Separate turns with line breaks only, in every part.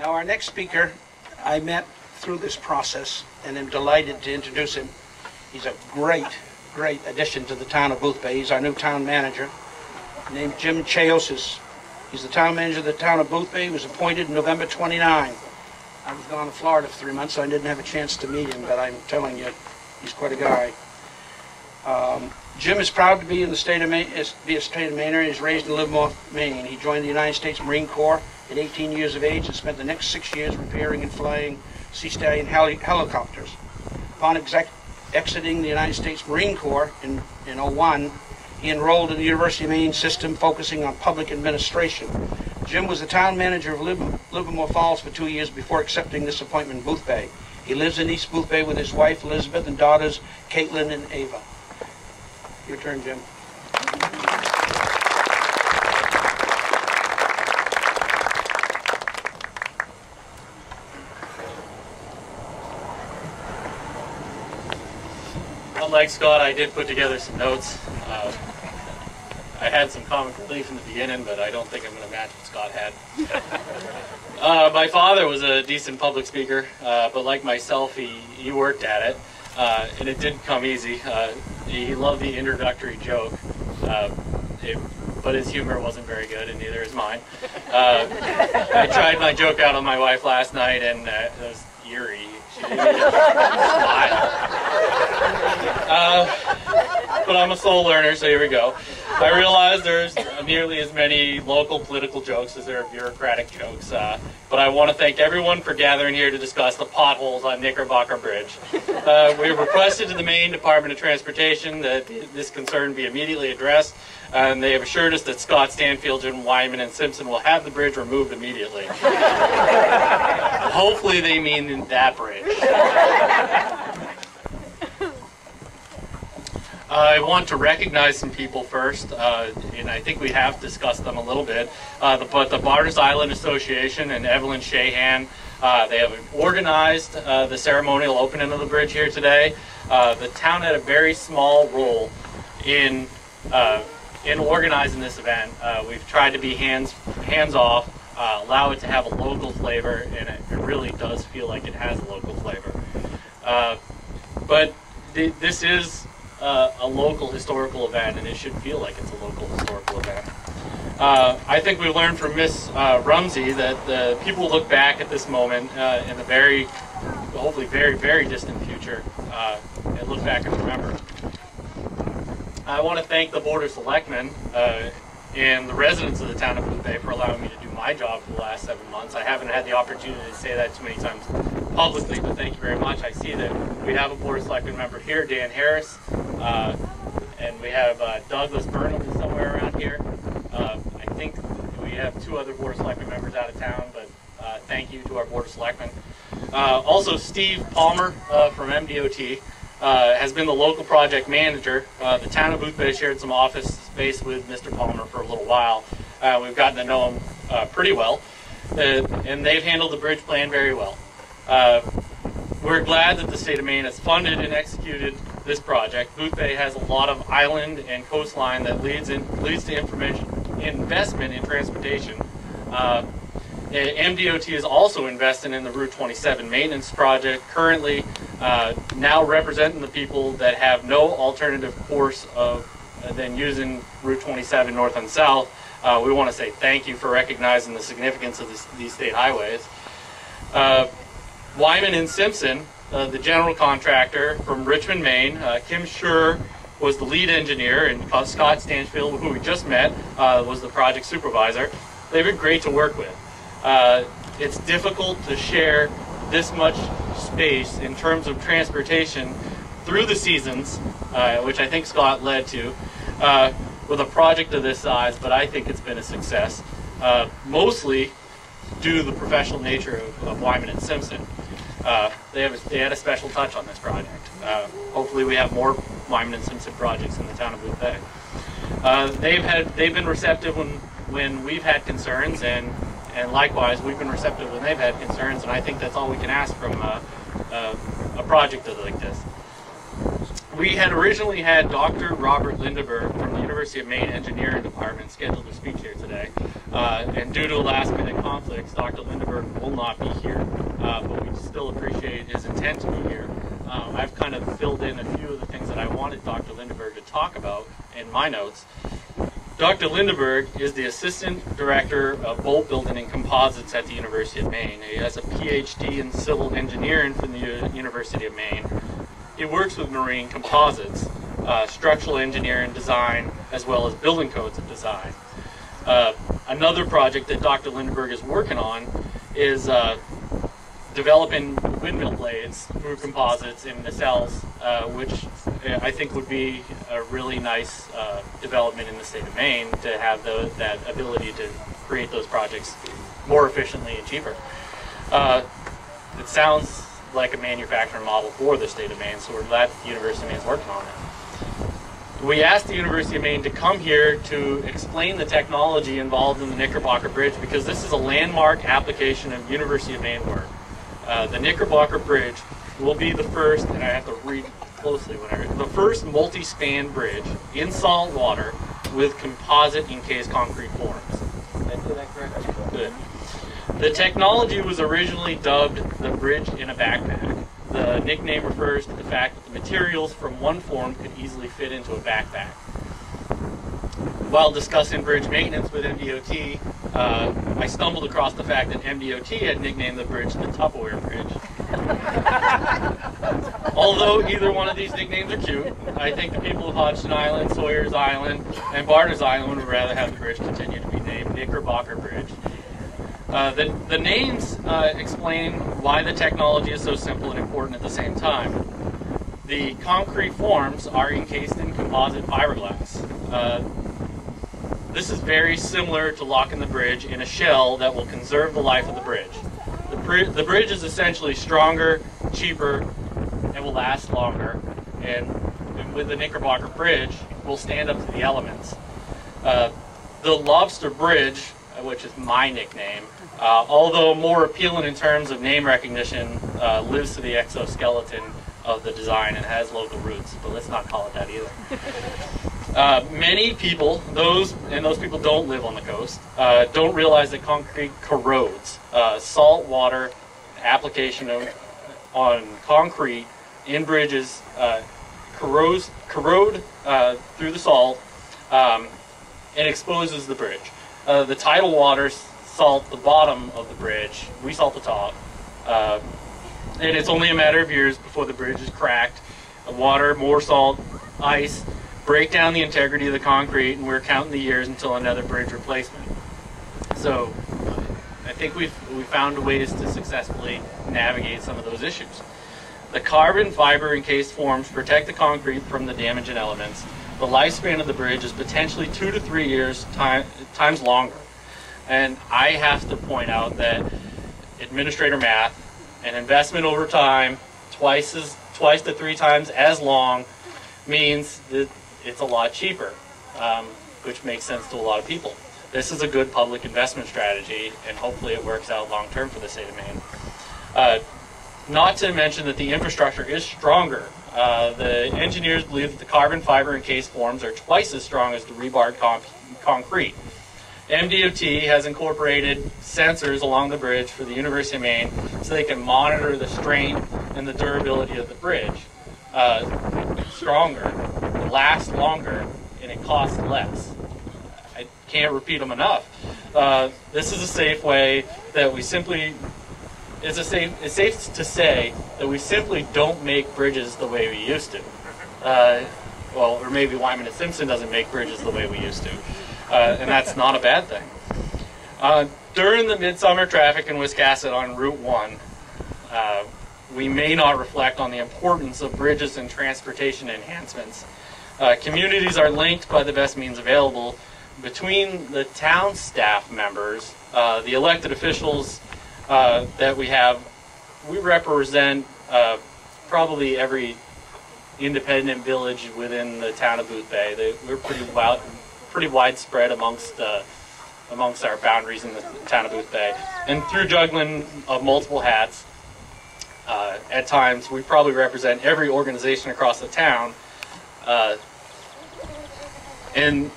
Now our next speaker, I met through this process and am delighted to introduce him. He's a great addition to the town of Boothbay. He's our new town manager, named Jim Chaosis. He's the town manager of the town of Boothbay. He was appointed November 29. I was gone to Florida for 3 months, so I didn't have a chance to meet him, but I'm telling you, he's quite a guy. Jim is proud to be in the state of Maine. He's raised in Livermore, Maine. He joined the United States Marine Corps at 18 years of age and spent the next 6 years repairing and flying Sea Stallion helicopters. Upon exiting the United States Marine Corps in 01, he enrolled in the University of Maine system focusing on public administration. Jim was the town manager of Livermore Falls for 2 years before accepting this appointment in Boothbay. He lives in East Boothbay with his wife Elizabeth and daughters Caitlin and Ava. Your turn, Jim.
Unlike Scott, I did put together some notes. I had some comic relief in the beginning, but I don't think I'm going to match what Scott had. My father was a decent public speaker, but like myself, he worked at it, and it didn't come easy. He loved the introductory joke, but his humor wasn't very good, and neither is mine. I tried my joke out on my wife last night, and it was eerie. She didn't even smile. But I'm a slow learner, so here we go. I realize there's nearly as many local political jokes as there are bureaucratic jokes, but I want to thank everyone for gathering here to discuss the potholes on Knickerbocker Bridge. We requested to the Maine Department of Transportation that this concern be immediately addressed, and they have assured us that Scott, Stanfield, and Wyman and Simpson will have the bridge removed immediately. Hopefully they mean that bridge. I want to recognize some people first, and I think we have discussed them a little bit, but the Barters Island Association and Evelyn Shahan, they have organized the ceremonial opening of the bridge here today. The town had a very small role in organizing this event. We've tried to be hands-off, allow it to have a local flavor, and it really does feel like it has a local flavor. But this is a local historical event, and it should feel like it's a local historical event. I think we learned from Miss Rumsey that the people look back at this moment in the hopefully very distant future, and look back and remember. I want to thank the Board of Selectmen and the residents of the town of Boothbay for allowing me to do my job for the last 7 months. I haven't had the opportunity to say that too many times publicly, but thank you very much. I see that we have a Board of Selectmen member here, Dan Harris, and we have Douglas Burnham somewhere around here. I think we have 2 other Board of Selectmen members out of town, but thank you to our Board of Selectmen. Also, Steve Palmer from MDOT has been the local project manager. The town of Boothbay shared some office space with Mr. Palmer for a little while. We've gotten to know him pretty well, and they've handled the bridge plan very well. We're glad that the state of Maine has funded and executed this project. Boothbay has a lot of island and coastline that leads to investment in transportation. MDOT is also investing in the Route 27 maintenance project, currently now representing the people that have no alternative course than using Route 27 north and south. We want to say thank you for recognizing the significance of these state highways. Wyman and Simpson, the general contractor from Richmond, Maine. Kim Schur was the lead engineer, and Scott Stanfield, who we just met, was the project supervisor. They've been great to work with. It's difficult to share this much space in terms of transportation through the seasons, which I think Scott led to, with a project of this size, but I think it's been a success, mostly due to the professional nature of Wyman and Simpson. They had a special touch on this project. Hopefully we have more Wyman and Simpson projects in the town of Boothbay. They've been receptive when we've had concerns, and likewise we've been receptive when they've had concerns, and I think that's all we can ask from a project like this. We had originally had Dr. Robert Lindeberg from the University of Maine Engineering Department scheduled to speak here today. today. And due to last-minute conflicts, Dr. Lindeberg will not be here, but we still appreciate his intent to be here. I've kind of filled in a few of the things that I wanted Dr. Lindeberg to talk about in my notes. Dr. Lindeberg is the Assistant Director of Bolt Building and Composites at the University of Maine. He has a PhD in Civil Engineering from the University of Maine. He works with marine composites, structural engineering design, as well as building codes of design. Another project that Dr. Lindeberg is working on is developing windmill blades through composites in nacelles, which I think would be a really nice development in the state of Maine to have that ability to create those projects more efficiently and cheaper. It sounds like a manufacturing model for the state of Maine, so we're glad the University of Maine is working on it. We asked the University of Maine to come here to explain the technology involved in the Knickerbocker Bridge because this is a landmark application of University of Maine work. The Knickerbocker Bridge will be the first, and I have to read closely whenever, the first multi-span bridge in salt water with composite encased concrete forms. Did I do that correctly? Good. The technology was originally dubbed the bridge in a backpack. The nickname refers to the fact that the materials from one form could easily fit into a backpack. While discussing bridge maintenance with MDOT, I stumbled across the fact that MDOT had nicknamed the bridge the Tupperware Bridge. Although either one of these nicknames are cute, I think the people of Hodgson Island, Sawyer's Island, and Barter's Island would rather have the bridge continue to be named Knickerbocker Bridge. The names explain why the technology is so simple and important at the same time. The concrete forms are encased in composite fiberglass. This is very similar to locking the bridge in a shell that will conserve the life of the bridge. The bridge is essentially stronger, cheaper, and will last longer. And with the Knickerbocker Bridge, will stand up to the elements. The Lobster Bridge, which is my nickname, although more appealing in terms of name recognition, lives to the exoskeleton of the design and has local roots, but let's not call it that either. Many people, those people don't live on the coast, don't realize that concrete corrodes. Salt water application on concrete in bridges corrode through the salt and exposes the bridge. The tidal waters salt the bottom of the bridge, we salt the top, and it's only a matter of years before the bridge is cracked. Water, more salt, ice, break down the integrity of the concrete, and we're counting the years until another bridge replacement. So I think we found ways to successfully navigate some of those issues. The carbon fiber encased forms protect the concrete from the damaging elements. The lifespan of the bridge is potentially 2 to 3 years times longer. And I have to point out that administrator math, an investment over time, twice to 3 times as long, means that it's a lot cheaper, which makes sense to a lot of people. This is a good public investment strategy, and hopefully it works out long term for the state of Maine. Not to mention that the infrastructure is stronger. The engineers believe that the carbon fiber encased forms are twice as strong as the rebar concrete. MDOT has incorporated sensors along the bridge for the University of Maine so they can monitor the strength and the durability of the bridge. Stronger, it lasts longer, and it costs less. I can't repeat them enough. This is a safe way that we simply, it's safe to say that we simply don't make bridges the way we used to. Well, or maybe Wyman and Simpson doesn't make bridges the way we used to. And that's not a bad thing. During the midsummer traffic in Wiscasset on Route 1, we may not reflect on the importance of bridges and transportation enhancements. Communities are linked by the best means available. Between the town staff members, the elected officials that we have, we represent probably every independent village within the town of Boothbay. We're pretty widespread amongst our boundaries in the town of Boothbay. And through juggling of multiple hats, at times we probably represent every organization across the town. And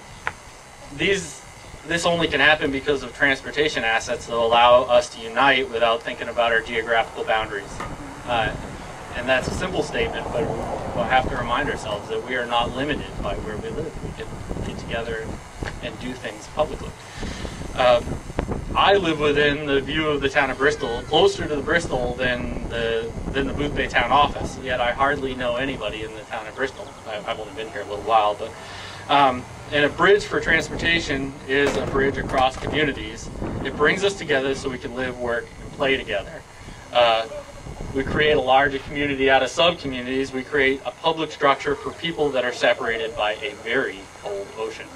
these this only can happen because of transportation assets that allow us to unite without thinking about our geographical boundaries. And that's a simple statement, but we'll have to remind ourselves that we are not limited by where we live. We can get together and do things publicly. I live within the view of the town of Bristol, closer to the Bristol than the Booth Bay town office, yet I hardly know anybody in the town of Bristol. I've only been here a little while, but and a bridge for transportation is a bridge across communities. It brings us together so we can live, work, and play together. We create a larger community out of sub-communities. We create a public structure for people that are separated by a very cold ocean.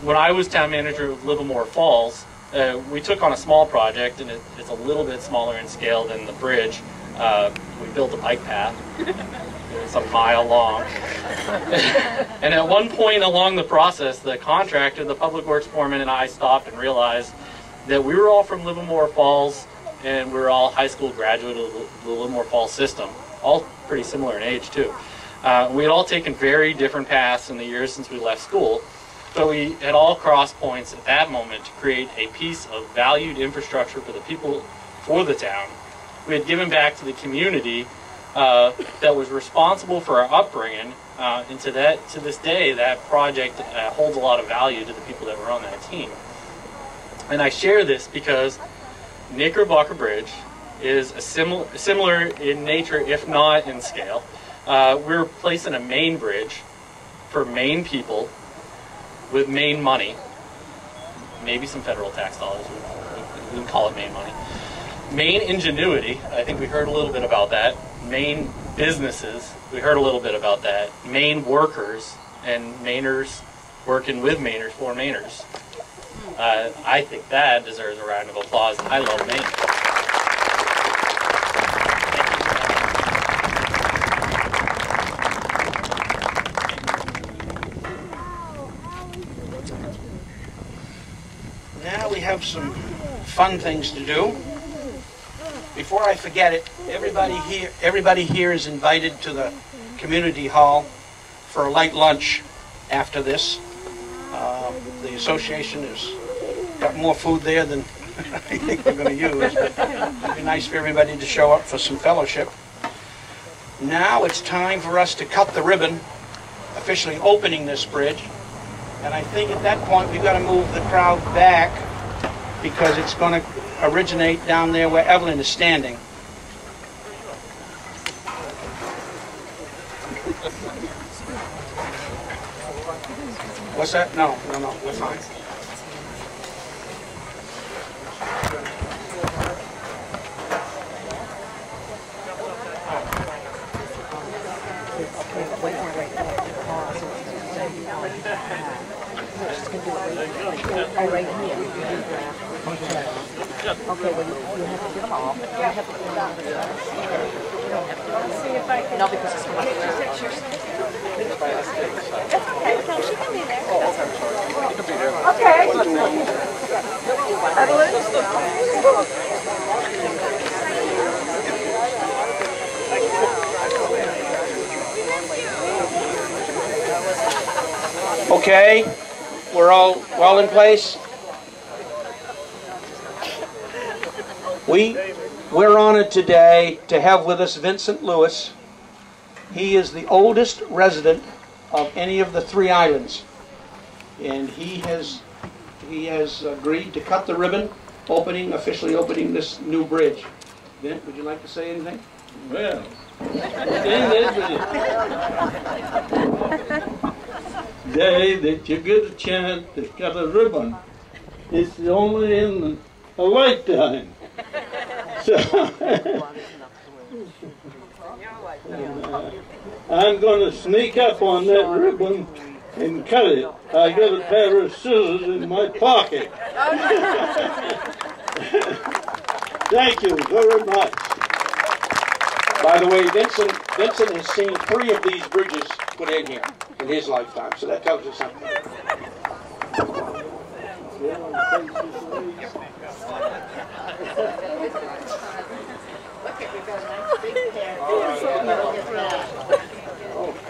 When I was town manager of Livermore Falls, we took on a small project, and it's a little bit smaller in scale than the bridge. We built a bike path. It's a mile long. And at one point along the process, the contractor, the public works foreman, and I stopped and realized that we were all from Livermore Falls, and we were all high school graduates of the Livermore Falls system, all pretty similar in age too. We had all taken very different paths in the years since we left school, but we had all crossed points at that moment to create a piece of valued infrastructure for the people, for the town. We had given back to the community that was responsible for our upbringing, and to this day, that project holds a lot of value to the people that were on that team. And I share this because Knickerbocker Bridge is similar in nature, if not in scale. We're placing a Maine bridge for Maine people with Maine money, maybe some federal tax dollars. We would call it Maine money. Maine ingenuity, I think we heard a little bit about that. Maine businesses, we heard a little bit about that. Maine workers and Mainers working with Mainers for Mainers. I think that deserves a round of applause. I love Maine.
Now we have some fun things to do. Before I forget it, everybody here is invited to the community hall for a light lunch after this. The association has got more food there than I think we're going to use, but it'd be nice for everybody to show up for some fellowship. Now it's time for us to cut the ribbon, officially opening this bridge. And I think at that point we've got to move the crowd back because it's going to originate down there where Evelyn is standing. What's that? No, we're fine.
Okay, well, you have to get them all. You have to put them down. You don't have to. See if I can. No, because it's going to That's okay. No, she can be there. Oh, okay. You can be there. Okay.
Okay, we're all well in place. We're honored today to have with us Vincent Lewis. He is the oldest resident of any of the 3 islands, and he has agreed to cut the ribbon, officially opening this new bridge. Vin, would you like to say anything?
Well, day that you get a chance to cut a ribbon, it's only in a lifetime. So, I'm going to sneak up on that ribbon and cut it. I got a pair of scissors in my pocket. Thank you very much.
By the way, Vincent has seen 3 of these bridges put in here in his lifetime, so that tells you something.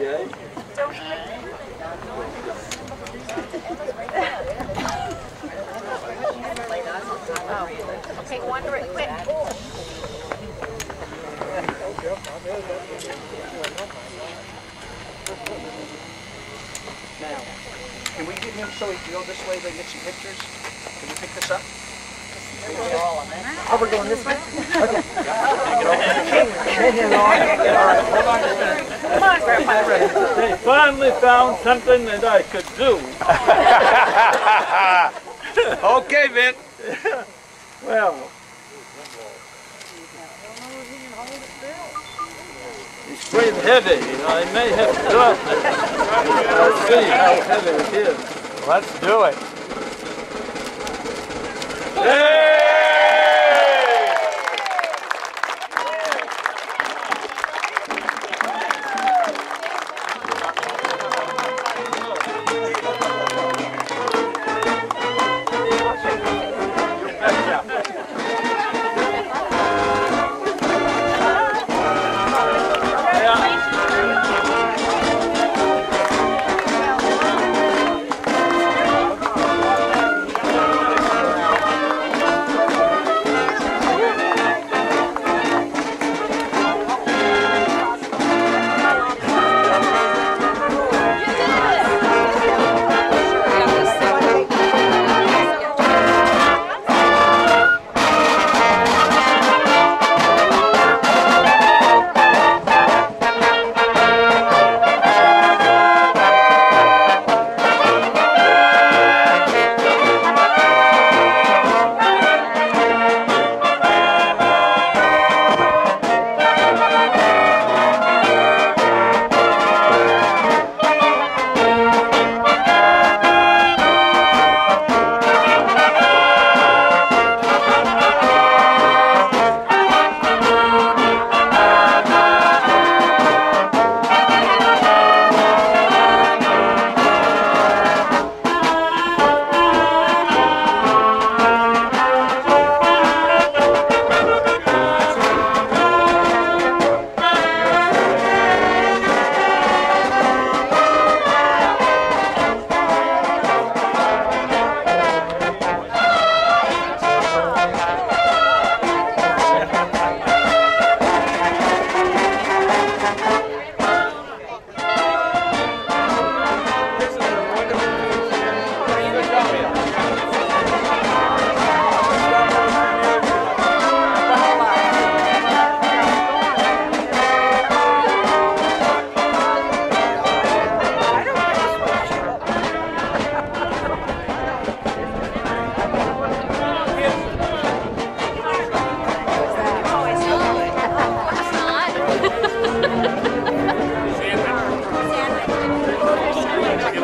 Okay.
Okay, go on to it, quick.
Now, can we get him so he can go this way, they get some pictures? Can we pick this up?
Oh, we're going this way? Okay. Come on, Grandpa.
They finally found something that I could do.
Okay, Vin.
Well, it's quite heavy. I may have to drop it. Let's see how heavy it is.
Let's do it.
Hey!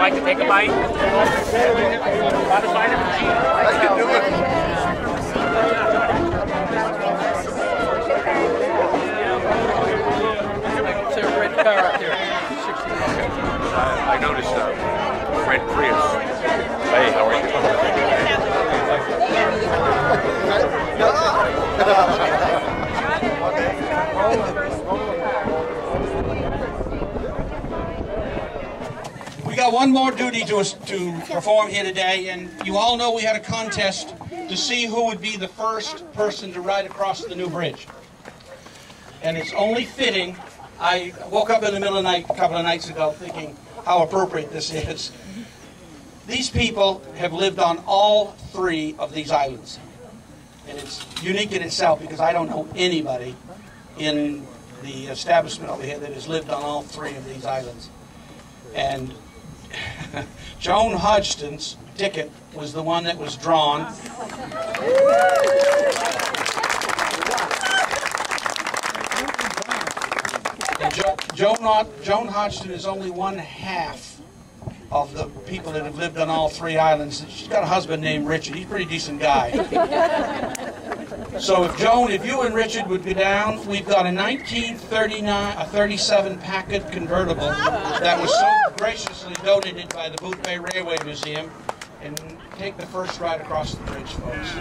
like to take a bite?
I can do it.
It's a red car out there.
I noticed Fred Prius. Hey, how are
We got one more duty to perform here today, and you all know we had a contest to see who would be the first person to ride across the new bridge. And it's only fitting. I woke up in the middle of the night a couple of nights ago thinking how appropriate this is. These people have lived on all three of these islands. And it's unique in itself because I don't know anybody in the establishment over here that has lived on all three of these islands. And Joan Hodgson's ticket was the one that was drawn. And Joan Hodgson is only one half of the people that have lived on all three islands. She's got a husband named Richard. He's a pretty decent guy. So if you and Richard would go down, we've got a 1937 Packard convertible that was so graciously donated by the Boothbay Railway Museum, and take the first ride across the bridge, folks.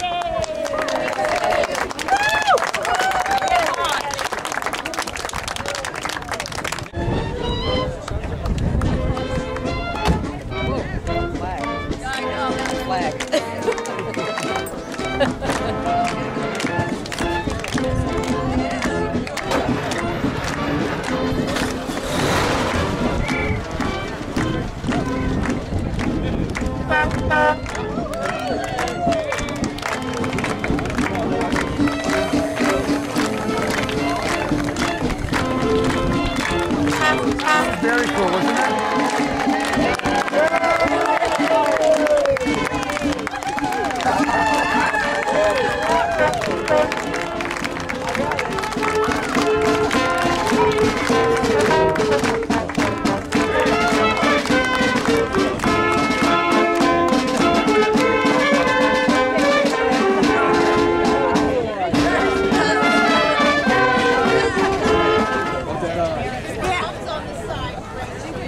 flag.
Very cool, wasn't it?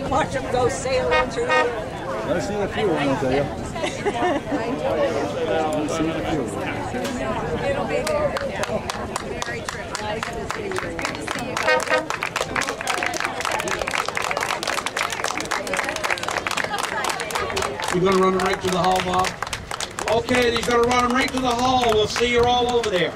Watch them go sailing through.
I've seen a few, I'll tell you. I've seen a few.
It'll be there. Very true. Nice to see you. Good to see you guys.
You're going to run them right to the hall, Bob? Okay, he's going to run them right to the hall. We'll see you all over there.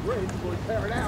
Great before we tear it out.